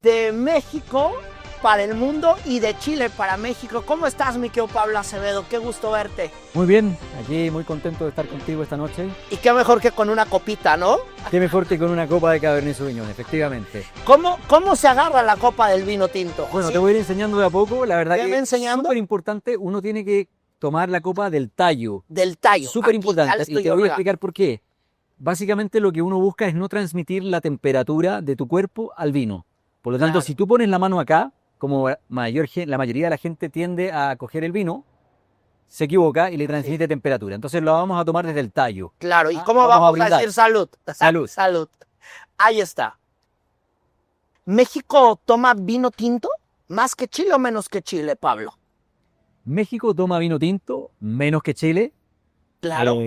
de México para el mundo y de Chile para México. ¿Cómo estás, mi querido Pablo Acevedo? Qué gusto verte. Muy bien, aquí muy contento de estar contigo esta noche. Y qué mejor que con una copita, ¿no? Qué mejor que con una copa de Cabernet Sauvignon, efectivamente. ¿Cómo se agarra la copa del vino tinto? Bueno, ¿Sí? te voy a ir enseñando de a poco. La verdad ¿Me que es enseñando? súper importante. Uno tiene que tomar la copa del tallo. Del tallo. Súper Aquí, ya importante. le Y estoy te voy a arriba. explicar por qué. Básicamente lo que uno busca es no transmitir la temperatura de tu cuerpo al vino. Por lo tanto, Claro. si tú pones la mano acá, como la mayoría de la gente tiende a coger el vino, se equivoca y le transmite temperatura. Entonces lo vamos a tomar desde el tallo. Claro, ¿y Ah, cómo vamos a vamos a brindar. decir salud? Salud. Salud. Ahí está. ¿México toma vino tinto? ¿Más que Chile o menos que Chile, Pablo? México toma vino tinto menos que Chile. Claro.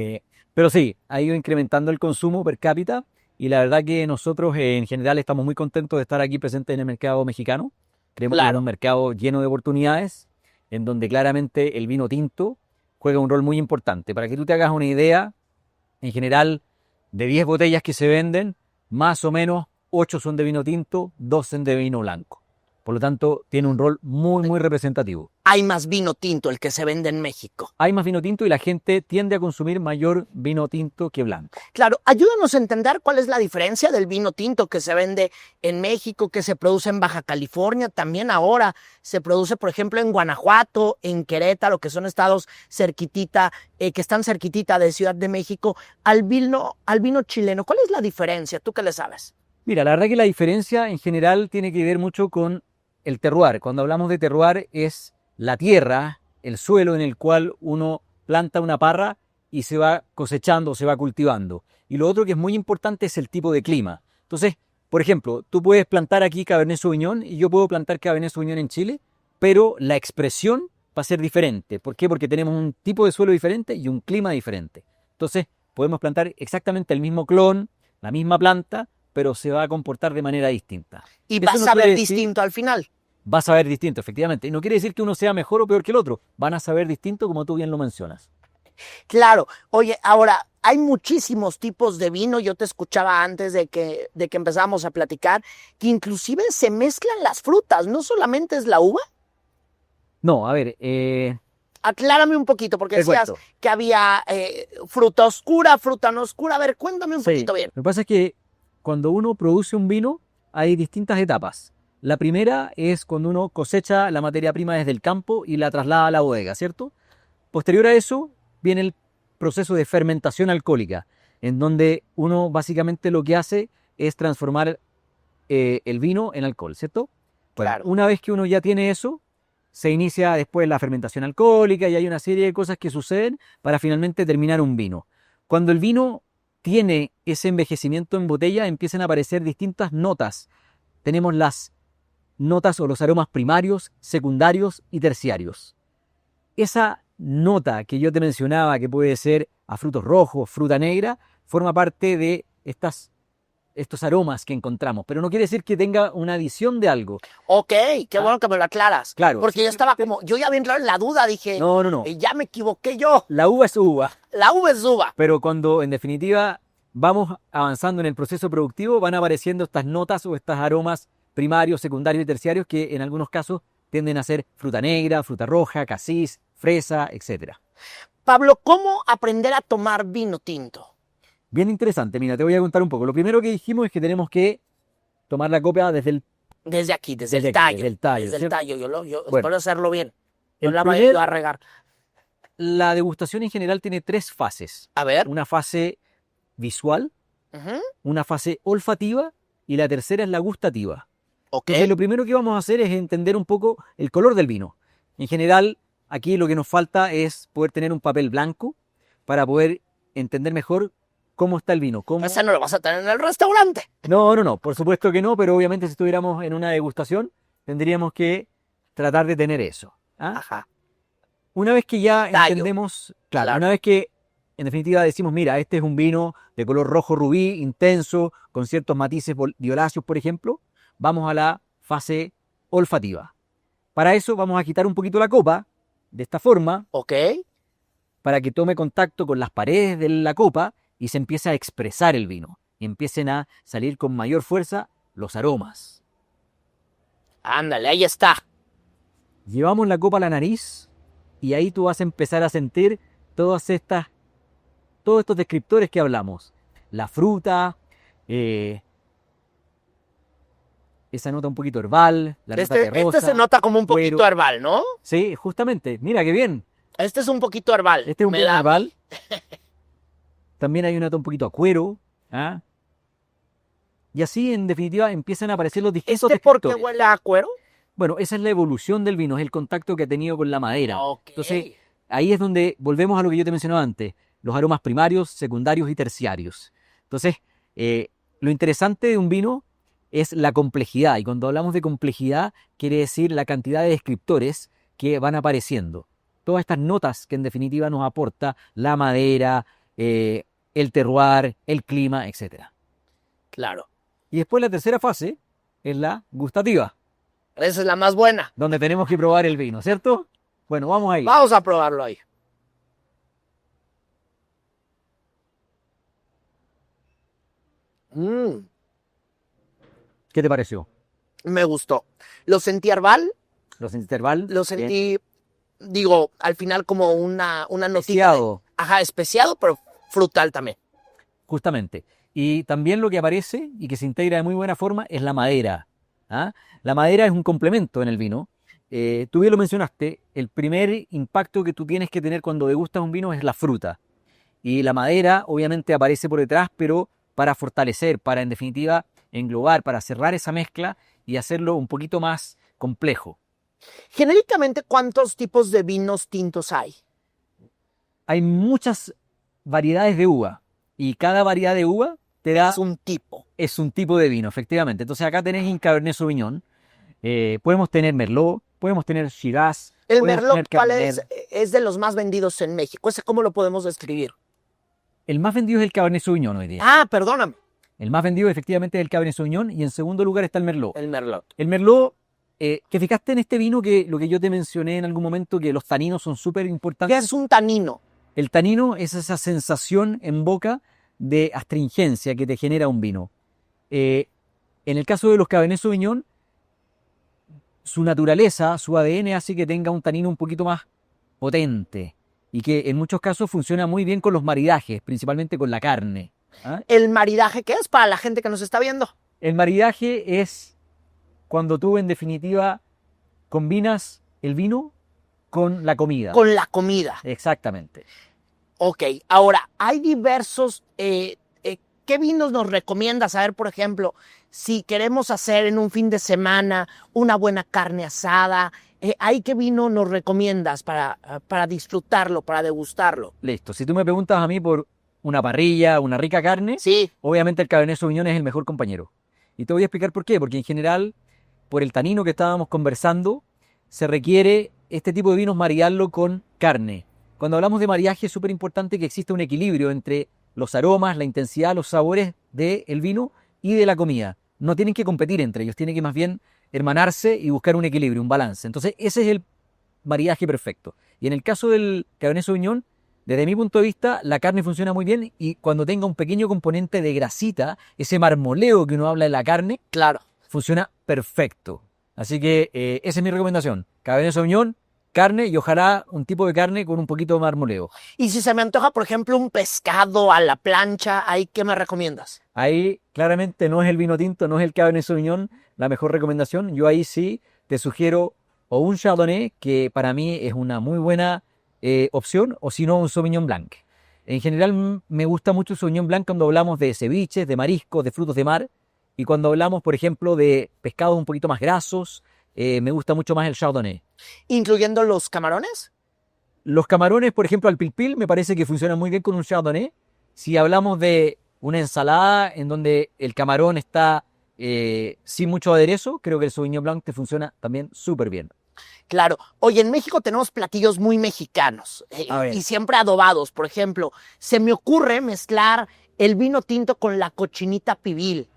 Pero sí, ha ido incrementando el consumo per cápita y la verdad que nosotros en general estamos muy contentos de estar aquí presentes en el mercado mexicano. Creemos que es Claro. un mercado lleno de oportunidades en donde claramente el vino tinto juega un rol muy importante. Para que tú te hagas una idea, en general de 10 botellas que se venden, más o menos 8 son de vino tinto, 2 son de vino blanco. Por lo tanto, tiene un rol muy representativo. Hay más vino tinto el que se vende en México. Hay más vino tinto y la gente tiende a consumir mayor vino tinto que blanco. Claro, ayúdanos a entender cuál es la diferencia del vino tinto que se vende en México, que se produce en Baja California, también ahora se produce, por ejemplo, en Guanajuato, en Querétaro, que son estados cerquitita, que están cerquitita de Ciudad de México, al vino chileno. ¿Cuál es la diferencia? ¿Tú qué le sabes? Mira, la verdad que la diferencia en general tiene que ver mucho con el terroir. Cuando hablamos de terroir es la tierra, el suelo en el cual uno planta una parra y se va cosechando, se va cultivando. Y lo otro que es muy importante es el tipo de clima. Entonces, por ejemplo, tú puedes plantar aquí Cabernet Sauvignon y yo puedo plantar Cabernet Sauvignon en Chile, pero la expresión va a ser diferente. ¿Por qué? Porque tenemos un tipo de suelo diferente y un clima diferente. Entonces, podemos plantar exactamente el mismo clon, la misma planta, pero se va a comportar de manera distinta. Y Eso vas no a ver quiere decir- distinto al final. Vas a ver distinto, efectivamente. Y no quiere decir que uno sea mejor o peor que el otro. Van a saber distinto como tú bien lo mencionas. Claro, oye, ahora hay muchísimos tipos de vino. Yo te escuchaba antes de que empezáramos a platicar, que inclusive se mezclan las frutas, no solamente es la uva. No, a ver, Aclárame un poquito, porque te decías cuento. que había fruta oscura, fruta no oscura. A ver, cuéntame un Sí, poquito bien. lo que pasa es que cuando uno produce un vino hay distintas etapas. La primera es cuando uno cosecha la materia prima desde el campo y la traslada a la bodega, ¿cierto? Posterior a eso viene el proceso de fermentación alcohólica, en donde uno básicamente lo que hace es transformar el vino en alcohol, ¿cierto? Bueno, Claro. una vez que uno ya tiene eso, se inicia después la fermentación alcohólica y hay una serie de cosas que suceden para finalmente terminar un vino. Cuando el vino tiene ese envejecimiento en botella, empiezan a aparecer distintas notas. Tenemos las notas o los aromas primarios, secundarios y terciarios. Esa nota que yo te mencionaba, que puede ser a frutos rojos, fruta negra, forma parte de estos aromas que encontramos, pero no quiere decir que tenga una adición de algo. Ok, qué bueno que me lo aclaras. Claro. Porque yo estaba como, yo ya había entrado en la duda, dije, No. ya me equivoqué yo. La uva es uva, La uva es uva. pero cuando en definitiva vamos avanzando en el proceso productivo, van apareciendo estas notas o estos aromas primarios, secundarios y terciarios que en algunos casos tienden a ser fruta negra, fruta roja, casis, fresa, etc. Pablo, ¿cómo aprender a tomar vino tinto? Bien interesante, mira, te voy a contar un poco. Lo primero que dijimos es que tenemos que tomar la copa desde el... Desde aquí, desde Desde el aquí, tallo. desde el tallo, Desde el ¿cierto? tallo, yo Bueno, espero hacerlo bien. No el la vaya primer- yo a regar. La degustación en general tiene 3 fases. A ver. Una fase visual, Ujú. una fase olfativa y la tercera es la gustativa. Ok. Entonces, lo primero que vamos a hacer es entender un poco el color del vino. En general, aquí lo que nos falta es poder tener un papel blanco para poder entender mejor cómo está el vino. Ese no lo vas a tener en el restaurante. No, por supuesto que no, pero obviamente si estuviéramos en una degustación, tendríamos que tratar de tener eso. ¿Ah? Ajá. Una vez que ya Tallo. entendemos, claro, Claro. una vez que en definitiva decimos, mira, este es un vino de color rojo rubí, intenso, con ciertos matices violáceos, por ejemplo, vamos a la fase olfativa. Para eso vamos a quitar un poquito la copa, de esta forma, Ok. para que tome contacto con las paredes de la copa y se empiece a expresar el vino. Y empiecen a salir con mayor fuerza los aromas. Ándale, ahí está. Llevamos la copa a la nariz y ahí tú vas a empezar a sentir todos estos descriptores que hablamos. La fruta, esa nota un poquito herbal, la nota terrosa. Este se nota como un poquito cuero. herbal, ¿no? Sí, justamente. Mira qué bien. Este es un poquito herbal. Este es un poquito herbal. También hay una nota un poquito a cuero. ¿Ah? Y así, en definitiva, empiezan a aparecer los distintos ¿Por qué descriptores. huele a cuero? Bueno, esa es la evolución del vino, es el contacto que ha tenido con la madera. Ok. Entonces, ahí es donde volvemos a lo que yo te mencionaba antes, los aromas primarios, secundarios y terciarios. Entonces, lo interesante de un vino es la complejidad, y cuando hablamos de complejidad, quiere decir la cantidad de descriptores que van apareciendo. Todas estas notas que en definitiva nos aporta la madera, el terroir, el clima, etc. Claro. Y después la tercera fase es la gustativa, Esa es la más buena. donde tenemos que probar el vino, ¿cierto? Bueno, vamos ahí. Vamos a probarlo ahí. ¿Qué te pareció? Me gustó. Lo sentí herbal, ¿Los intervalos? lo sentí, digo, al final como una notita. Especiado. Ajá, especiado, pero frutal también. Justamente. Y también lo que aparece y que se integra de muy buena forma es la madera. ¿Ah? La madera es un complemento en el vino. Tú bien lo mencionaste, el primer impacto que tú tienes que tener cuando degustas un vino es la fruta. Y la madera obviamente aparece por detrás, pero para fortalecer, para en definitiva englobar, para cerrar esa mezcla y hacerlo un poquito más complejo. Genéricamente, ¿cuántos tipos de vinos tintos hay? Hay muchas variedades de uva y cada variedad de uva te da... Es un tipo. Es un tipo de vino, efectivamente. Entonces acá tenés un Cabernet Sauvignon, podemos tener Merlot, podemos tener Shiraz. El podemos Merlot, tener ¿cuál Cabernet. es de los más vendidos en México? ¿Ese cómo lo podemos describir? El más vendido es el Cabernet Sauvignon hoy día. Ah, perdóname. El más vendido efectivamente es el Cabernet Sauvignon y en segundo lugar está el Merlot. El Merlot. El Merlot, ¿te fijaste en este vino que lo que yo te mencioné en algún momento, que los taninos son súper ¿Qué importantes? es un tanino? El tanino es esa sensación en boca de astringencia que te genera un vino. En el caso de los Cabernet Sauvignon, su naturaleza, su ADN hace que tenga un tanino un poquito más potente y que en muchos casos funciona muy bien con los maridajes, principalmente con la carne. ¿Ah? ¿El maridaje qué es para la gente que nos está viendo? El maridaje es cuando tú en definitiva combinas el vino con la comida. Con la comida. Exactamente. Ok, ahora, hay diversos... ¿qué vinos nos recomiendas? A ver, por ejemplo, si queremos hacer en un fin de semana una buena carne asada, ¿hay qué vino nos recomiendas para disfrutarlo, para degustarlo? Listo. Si tú me preguntas a mí por una parrilla, una rica carne, Sí, obviamente el Cabernet Sauvignon es el mejor compañero. Y te voy a explicar por qué. Porque en general, por el tanino que estábamos conversando, se requiere este tipo de vinos maridarlo con carne. Cuando hablamos de maridaje es súper importante que exista un equilibrio entre los aromas, la intensidad, los sabores del vino y de la comida. No tienen que competir entre ellos, tienen que más bien hermanarse y buscar un equilibrio, un balance. Entonces ese es el maridaje perfecto. Y en el caso del Cabernet Sauvignon, desde mi punto de vista, la carne funciona muy bien y cuando tenga un pequeño componente de grasita, ese marmoleo que uno habla de la carne, claro. funciona perfecto. Así que esa es mi recomendación. Cabernet Sauvignon, carne y ojalá un tipo de carne con un poquito de marmoleo. Y si se me antoja, por ejemplo, un pescado a la plancha, ¿ahí qué me recomiendas? Ahí claramente no es el vino tinto, no es el Cabernet Sauvignon la mejor recomendación. Yo ahí sí te sugiero o un Chardonnay, que para mí es una muy buena opción, o si no un Sauvignon Blanc. En general me gusta mucho el Sauvignon Blanc cuando hablamos de ceviches, de mariscos, de frutos de mar. Y cuando hablamos, por ejemplo, de pescados un poquito más grasos, me gusta mucho más el Chardonnay. ¿Incluyendo los camarones? Los camarones, por ejemplo, al pil-pil, me parece que funcionan muy bien con un Chardonnay. Si hablamos de una ensalada en donde el camarón está sin mucho aderezo, creo que el Sauvignon Blanc te funciona también súper bien. Claro. Oye, en México tenemos platillos muy mexicanos y siempre adobados. Por ejemplo, se me ocurre mezclar el vino tinto con la cochinita pibil.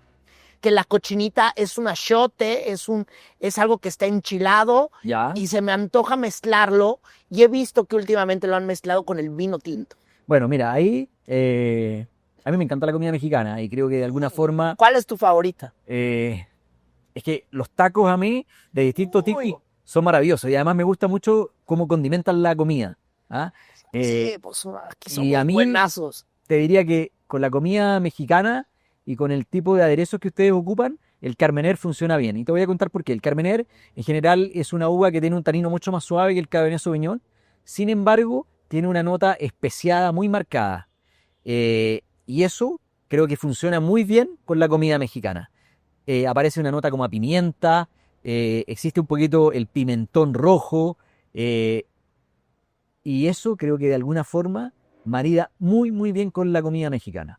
Que la cochinita es un achiote, es algo que está enchilado ¿Ya? Y se me antoja mezclarlo y he visto que últimamente lo han mezclado con el vino tinto. Bueno, mira, ahí a mí me encanta la comida mexicana y creo que de alguna forma ¿Cuál es tu favorita? es Es que los tacos a mí, de distintos Uy. tipos, son maravillosos. Y además me gusta mucho cómo condimentan la comida. ¿Ah? Sí, pues aquí y somos a mí- buenazos. Te diría que con la comida mexicana y con el tipo de aderezos que ustedes ocupan, el Carmener funciona bien. Y te voy a contar por qué. El Carmener, en general, es una uva que tiene un tanino mucho más suave que el Cabernet Sauvignon. Sin embargo, tiene una nota especiada muy marcada. Y eso creo que funciona muy bien con la comida mexicana. Aparece una nota como a pimienta, existe un poquito el pimentón rojo, eh, y eso creo que de alguna forma marida muy, muy bien con la comida mexicana.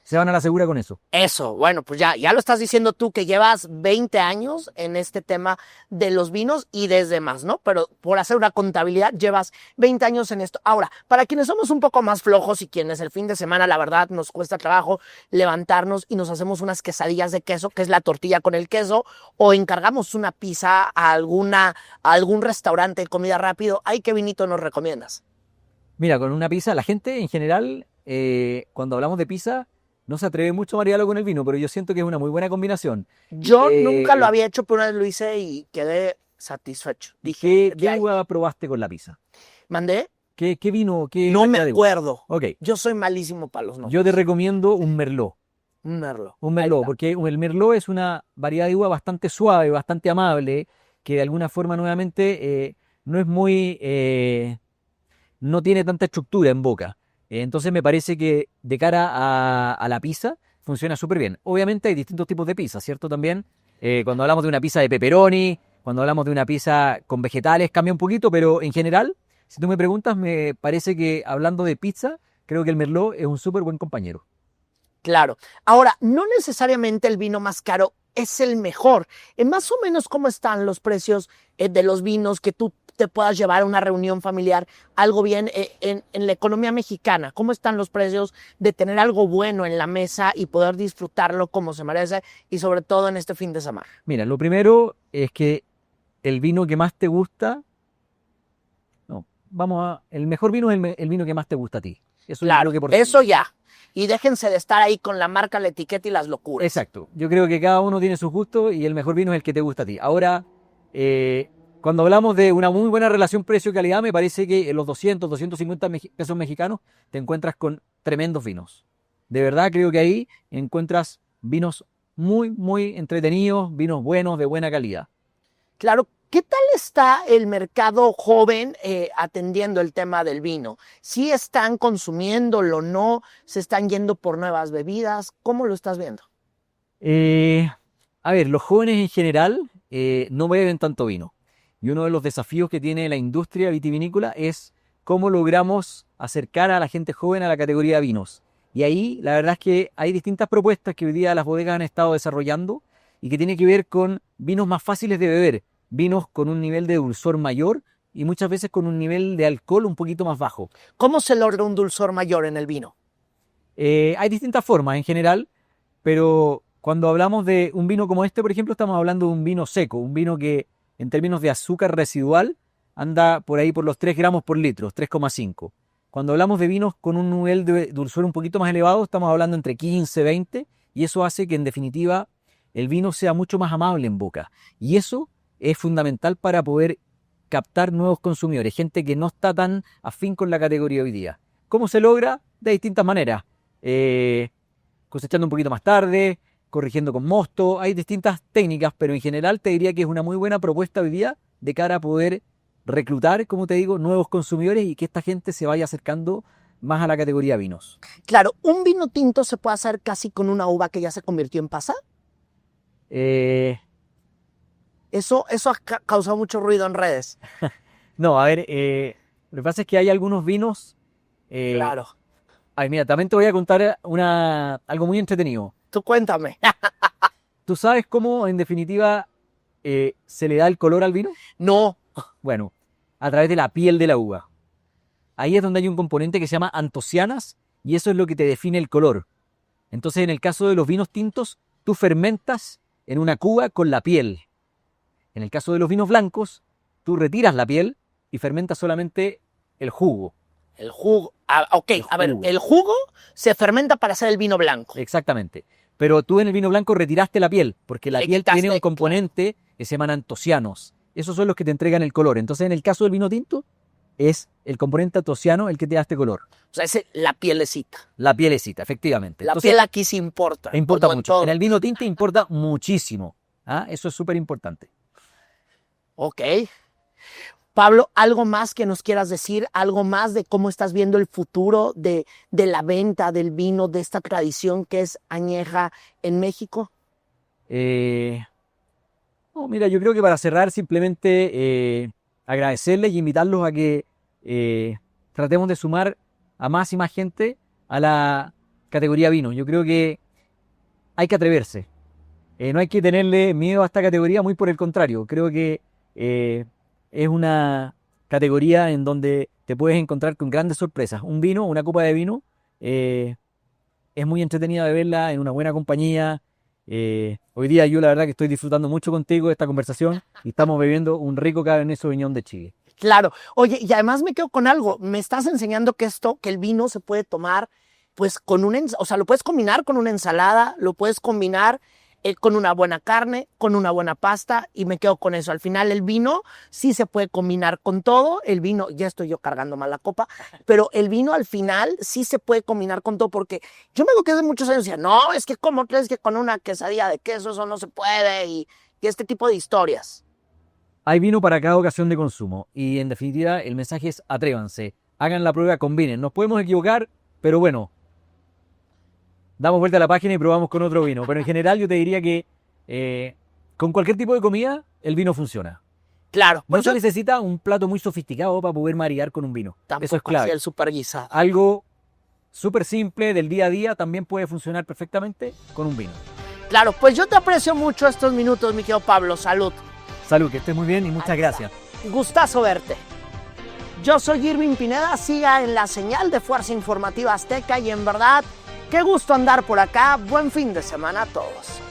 Se van a la segura con eso. Eso, bueno, pues ya lo estás diciendo tú que llevas 20 años en este tema de los vinos y desde más, ¿no? Pero por hacer una contabilidad llevas 20 años en esto. Ahora, para quienes somos un poco más flojos y quienes el fin de semana, la verdad, nos cuesta trabajo levantarnos y nos hacemos unas quesadillas de queso, que es la tortilla con el queso, o encargamos una pizza a algún restaurante de comida rápido, ¿ay qué vinito nos recomiendas? Mira, con una pizza, la gente en general, cuando hablamos de pizza, no se atreve mucho a marearlo con el vino, pero yo siento que es una muy buena combinación. Yo Eh, nunca lo había hecho, pero una vez lo hice y quedé satisfecho. Dije, ¿Qué de ahí, uva probaste con la pizza? mandé. ¿Qué vino? ¿Qué No me variedad de uva? acuerdo. Ok, Yo soy malísimo para los yo te nombres. recomiendo un Merlot. Un merlo. Un Ahí Merlot, está. porque el Merlot es una variedad de uva bastante suave, bastante amable, que de alguna forma nuevamente no es muy, no tiene tanta estructura en boca. Entonces me parece que de cara a la pizza funciona súper bien. Obviamente hay distintos tipos de pizza, ¿cierto? También cuando hablamos de una pizza de pepperoni, cuando hablamos de una pizza con vegetales cambia un poquito, pero en general, si tú me preguntas, me parece que hablando de pizza, creo que el Merlot es un súper buen compañero. Claro. Ahora, no necesariamente el vino más caro es el mejor. Más o menos, ¿cómo están los precios de los vinos que tú te puedas llevar a una reunión familiar? Algo bien en la economía mexicana. ¿Cómo están los precios de tener algo bueno en la mesa y poder disfrutarlo como se merece y sobre todo en este fin de semana? Mira, lo primero es que el vino que más te gusta, no, el mejor vino es el vino que más te gusta a ti. Eso yo Claro, creo que por eso ya. Y déjense de estar ahí con la marca, la etiqueta y las locuras. Exacto. Yo creo que cada uno tiene sus gustos y el mejor vino es el que te gusta a ti. Ahora, cuando hablamos de una muy buena relación precio-calidad, me parece que en los 200, 250 pesos mexicanos te encuentras con tremendos vinos. De verdad creo que ahí encuentras vinos muy, muy entretenidos, vinos buenos, de buena calidad. Claro, ¿qué tal está el mercado joven atendiendo el tema del vino? ¿Sí están consumiéndolo, no? ¿Se están yendo por nuevas bebidas? ¿Cómo lo estás viendo? A ver, los jóvenes en general no beben tanto vino. Y uno de los desafíos que tiene la industria vitivinícola es cómo logramos acercar a la gente joven a la categoría de vinos. Y ahí la verdad es que hay distintas propuestas que hoy día las bodegas han estado desarrollando y que tiene que ver con vinos más fáciles de beber, vinos con un nivel de dulzor mayor y muchas veces con un nivel de alcohol un poquito más bajo. ¿Cómo se logra un dulzor mayor en el vino? Hay distintas formas en general, pero cuando hablamos de un vino como este, por ejemplo, estamos hablando de un vino seco, un vino que en términos de azúcar residual anda por ahí por los 3 gramos por litro, 3,5. Cuando hablamos de vinos con un nivel de dulzor un poquito más elevado, estamos hablando entre 15 y 20, y eso hace que en definitiva el vino sea mucho más amable en boca. Y eso es fundamental para poder captar nuevos consumidores, gente que no está tan afín con la categoría hoy día. ¿Cómo se logra? De distintas maneras. Cosechando un poquito más tarde, corrigiendo con mosto, hay distintas técnicas, pero en general te diría que es una muy buena propuesta hoy día de cara a poder reclutar, como te digo, nuevos consumidores y que esta gente se vaya acercando más a la categoría vinos. Claro, ¿un vino tinto se puede hacer casi con una uva que ya se convirtió en pasa? Eh, Eso ha causado mucho ruido en redes. no, a ver, lo que pasa es que hay algunos vinos. Claro. Ay, mira, también te voy a contar algo muy entretenido. Tú cuéntame. ¿Tú sabes cómo, en definitiva, se le da el color al vino? No. Bueno, a través de la piel de la uva. Ahí es donde hay un componente que se llama antocianas y eso es lo que te define el color. Entonces, en el caso de los vinos tintos, tú fermentas en una cuba con la piel. En el caso de los vinos blancos, tú retiras la piel y fermentas solamente el jugo. El jugo. Ah, ok, a ver, jugo. el jugo se fermenta para hacer el vino blanco. Exactamente. Pero tú en el vino blanco retiraste la piel, porque la Le piel quitaste, tiene un componente que se llaman antocianos. Esos son los que te entregan el color. Entonces, en el caso del vino tinto, es el componente antociano el que te da este color. O sea, es la pielecita. La pielecita, efectivamente. La Entonces, piel aquí sí importa. importa como en mucho. todo. En el vino tinto importa muchísimo. ¿Ah? Eso es súper importante. Ok. Pablo, ¿algo más que nos quieras decir? ¿Algo más de cómo estás viendo el futuro de la venta del vino, de esta tradición que es añeja en México? No, mira, yo creo que para cerrar simplemente agradecerles y invitarlos a que tratemos de sumar a más y más gente a la categoría vino. Yo creo que hay que atreverse. No hay que tenerle miedo a esta categoría, muy por el contrario. Creo que es una categoría en donde te puedes encontrar con grandes sorpresas. Un vino, una copa de vino, es muy entretenida de verla en una buena compañía. Hoy día yo la verdad que estoy disfrutando mucho contigo de esta conversación y estamos bebiendo un rico Cabernet Sauvignon de Chile. Claro. Oye, y además me quedo con algo. Me estás enseñando que el vino se puede tomar, pues, o sea, lo puedes combinar con una ensalada, lo puedes combinar con una buena carne, con una buena pasta, y me quedo con eso. Al final el vino sí se puede combinar con todo. El vino, ya estoy yo cargando mal la copa, pero el vino al final sí se puede combinar con todo, porque yo me acuerdo que hace muchos años decía, no, es que como crees que con una quesadilla de queso eso no se puede, y este tipo de historias. Hay vino para cada ocasión de consumo y en definitiva el mensaje es atrévanse, hagan la prueba, combinen. Nos podemos equivocar, pero bueno, damos vuelta a la página y probamos con otro vino. Pero en general yo te diría que con cualquier tipo de comida el vino funciona. Claro. No se necesita un plato muy sofisticado para poder maridar con un vino. Eso es clave. El super guisado. Algo súper simple del día a día también puede funcionar perfectamente con un vino. Claro, pues yo te aprecio mucho estos minutos, mi querido Pablo. Salud. Salud, que estés muy bien y muchas gracias. Gustazo verte. Yo soy Irving Pineda, siga en la señal de Fuerza Informativa Azteca y en verdad, qué gusto andar por acá. Buen fin de semana a todos.